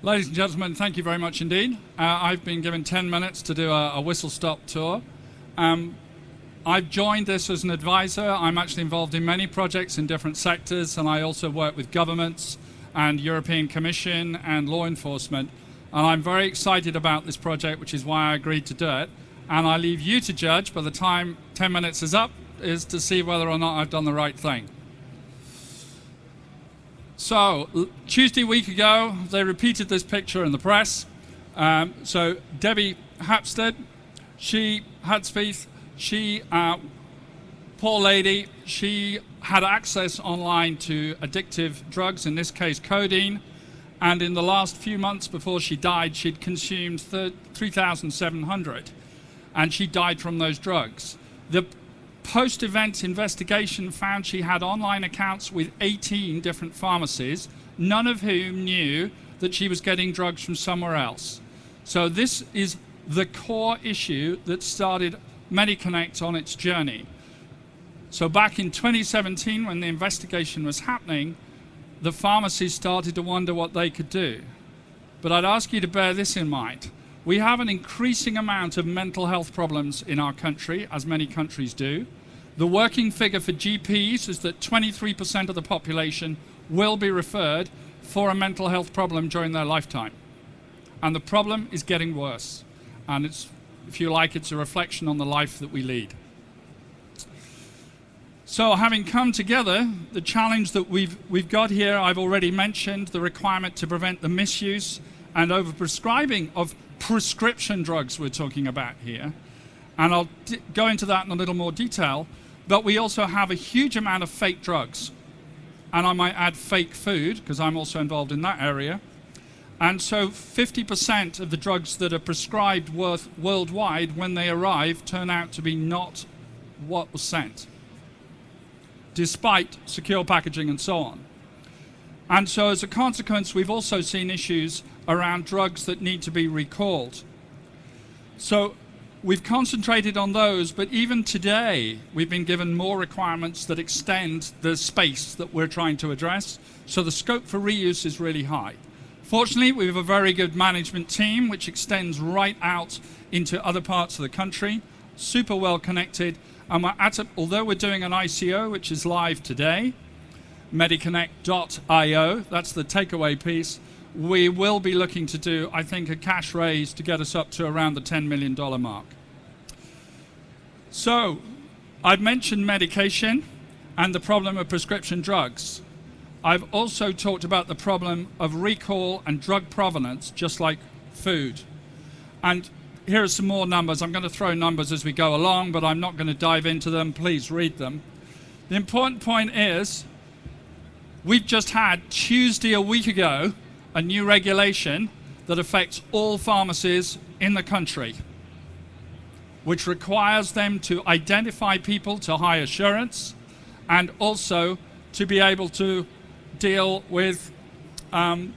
Ladies and gentlemen, thank you very much indeed. I've been given 10 minutes to do a whistle-stop tour. I've joined this as an advisor. I'm actually involved in many projects in different sectors, and I also work with governments and European Commission and law enforcement. And I'm very excited about this project, which is why I agreed to do it. And I leave you to judge by the time 10 minutes is up, is to see whether or not I've done the right thing. So, Tuesday week ago, they repeated this picture in the press. So, Debbie Hapstead, poor lady, she had access online to addictive drugs, in this case codeine, and in the last few months before she died, she'd consumed 3,700, and she died from those drugs. The post-event investigation found she had online accounts with 18 different pharmacies, none of whom knew that she was getting drugs from somewhere else. So this is the core issue that started MediConnect on its journey. So back in 2017, when the investigation was happening, the pharmacies started to wonder what they could do. But I'd ask you to bear this in mind. We have an increasing amount of mental health problems in our country, as many countries do. The working figure for GPs is that 23% of the population will be referred for a mental health problem during their lifetime. And the problem is getting worse. And it's, if you like, it's a reflection on the life that we lead. So having come together, the challenge that we've got here, I've already mentioned, the requirement to prevent the misuse and overprescribing of prescription drugs we're talking about here. And I'll go into that in a little more detail. But we also have a huge amount of fake drugs. And I might add fake food, because I'm also involved in that area. And so 50% of the drugs that are prescribed worldwide, when they arrive, turn out to be not what was sent, despite secure packaging and so on. And so as a consequence, we've also seen issues around drugs that need to be recalled. So we've concentrated on those, but even today, we've been given more requirements that extend the space that we're trying to address. So the scope for reuse is really high. Fortunately, we have a very good management team, which extends right out into other parts of the country, super well connected. And although we're doing an ICO, which is live today, MediConnect.io, that's the takeaway piece, we will be looking to do, I think, a cash raise to get us up to around the $10 million mark. So, I've mentioned medication and the problem of prescription drugs. I've also talked about the problem of recall and drug provenance, just like food. And here are some more numbers. I'm going to throw numbers as we go along, but I'm not going to dive into them. Please read them. The important point is, we've just had Tuesday a week ago a new regulation that affects all pharmacies in the country, which requires them to identify people to high assurance and also to be able to deal with, to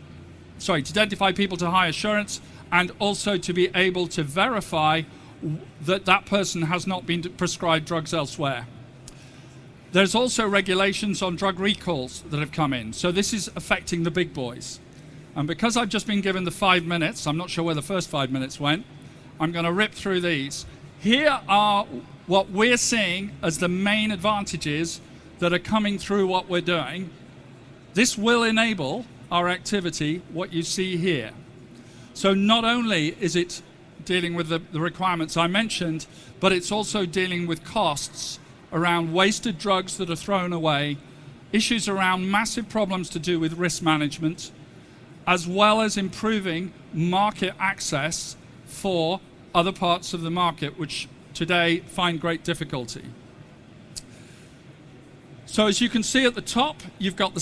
identify people to high assurance and also to be able to verify that that person has not been prescribed drugs elsewhere. There's also regulations on drug recalls that have come in. So this is affecting the big boys. And because I've just been given the 5 minutes, I'm not sure where the first 5 minutes went, I'm going to rip through these. Here are what we're seeing as the main advantages that are coming through what we're doing. This will enable our activity, what you see here. So not only is it dealing with the requirements I mentioned, but it's also dealing with costs around wasted drugs that are thrown away, issues around massive problems to do with risk management, as well as improving market access for other parts of the market, which today find great difficulty. So as you can see at the top, you've got the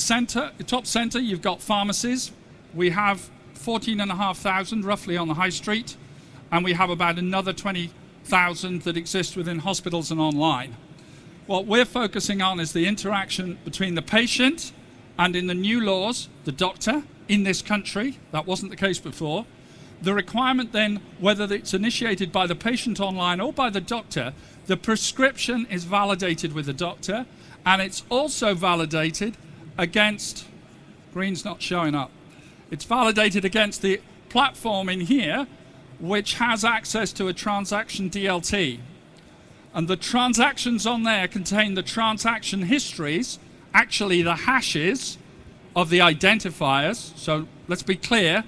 top center, you've got pharmacies. We have 14,500 roughly on the high street, and we have about another 20,000 that exist within hospitals and online. What we're focusing on is the interaction between the patient and, in the new laws, the doctor in this country. That wasn't the case before. The requirement then, whether it's initiated by the patient online or by the doctor, the prescription is validated with the doctor, and it's also validated against, green's not showing up, It's validated against the platform in here, which has access to a transaction DLT. And the transactions on there contain the transaction histories, actually the hashes of the identifiers. So let's be clear,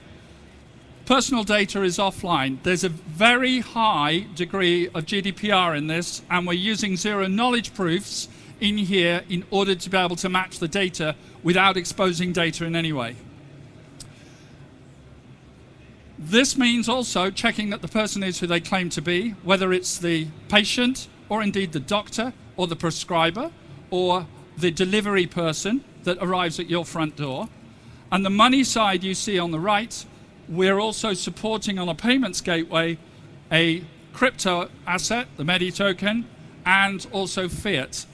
personal data is offline. There's a very high degree of GDPR in this, and we're using zero knowledge proofs in here in order to be able to match the data without exposing data in any way. This means also checking that the person is who they claim to be, whether it's the patient or indeed the doctor or the prescriber or the delivery person that arrives at your front door. And the money side you see on the right, we're also supporting on a payments gateway a crypto asset, the Medi token, and also fiat.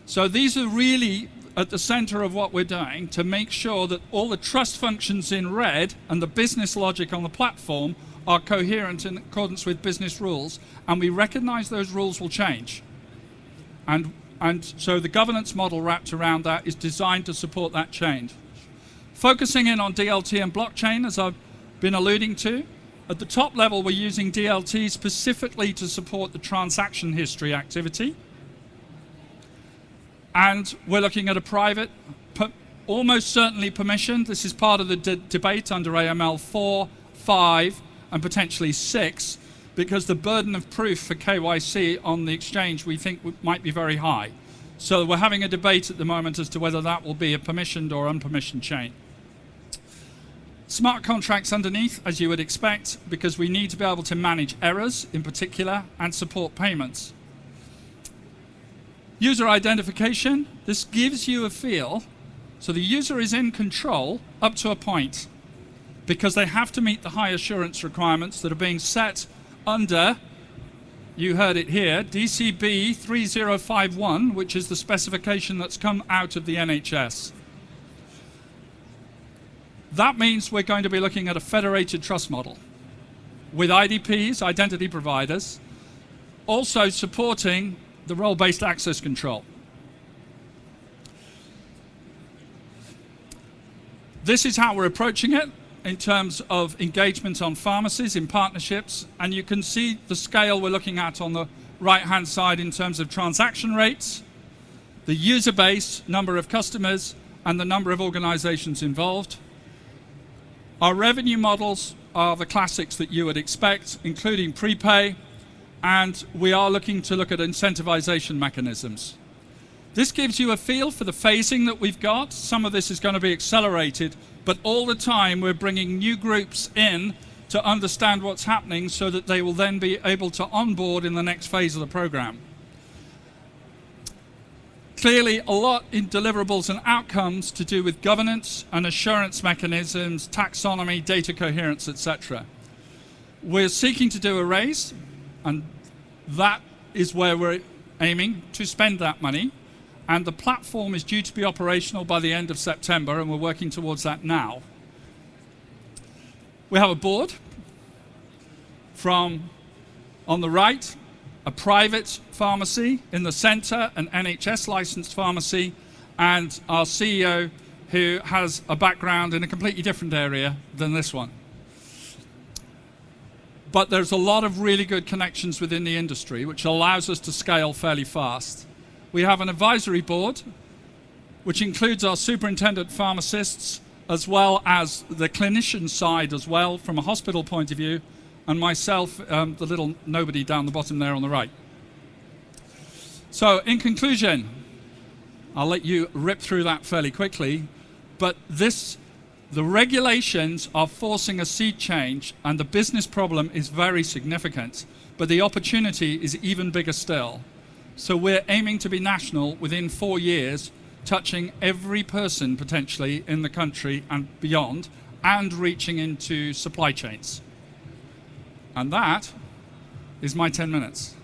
So these are really at the center of what we're doing to make sure that all the trust functions in red and the business logic on the platform are coherent in accordance with business rules, and we recognize those rules will change. And so the governance model wrapped around that is designed to support that change. Focusing in on DLT and blockchain, as I've been alluding to, at the top level we're using DLT specifically to support the transaction history activity. And we're looking at a private, almost certainly permissioned. This is part of the debate under AML 4, 5, and potentially 6, because the burden of proof for KYC on the exchange we think might be very high. So we're having a debate at the moment as to whether that will be a permissioned or unpermissioned chain. Smart contracts underneath, as you would expect, because we need to be able to manage errors in particular and support payments. User identification, this gives you a feel. So the user is in control up to a point because they have to meet the high assurance requirements that are being set under, you heard it here, DCB 3051, which is the specification that's come out of the NHS. That means we're going to be looking at a federated trust model with IDPs, identity providers, also supporting the role-based access control. This is how we're approaching it in terms of engagement on pharmacies in partnerships, and you can see the scale we're looking at on the right-hand side in terms of transaction rates, the user base, number of customers, and the number of organizations involved. Our revenue models are the classics that you would expect, including prepay, and we are looking to look at incentivization mechanisms. This gives you a feel for the phasing that we've got. Some of this is going to be accelerated, but all the time we're bringing new groups in to understand what's happening so that they will then be able to onboard in the next phase of the program. Clearly, a lot in deliverables and outcomes to do with governance and assurance mechanisms, taxonomy, data coherence, etc. We're seeking to do a raise, and that is where we're aiming to spend that money. And the platform is due to be operational by the end of September, and we're working towards that now. We have a board from, on the right, a private pharmacy, in the center, an NHS licensed pharmacy, and our CEO, who has a background in a completely different area than this one. But there's a lot of really good connections within the industry, which allows us to scale fairly fast. We have an advisory board, which includes our superintendent pharmacists, as well as the clinician side as well, from a hospital point of view, and myself, the little nobody down the bottom there on the right. So in conclusion, I'll let you rip through that fairly quickly, but the regulations are forcing a sea change, and the business problem is very significant, but the opportunity is even bigger still. So we're aiming to be national within 4 years, touching every person potentially in the country and beyond, and reaching into supply chains. And that is my 10 minutes.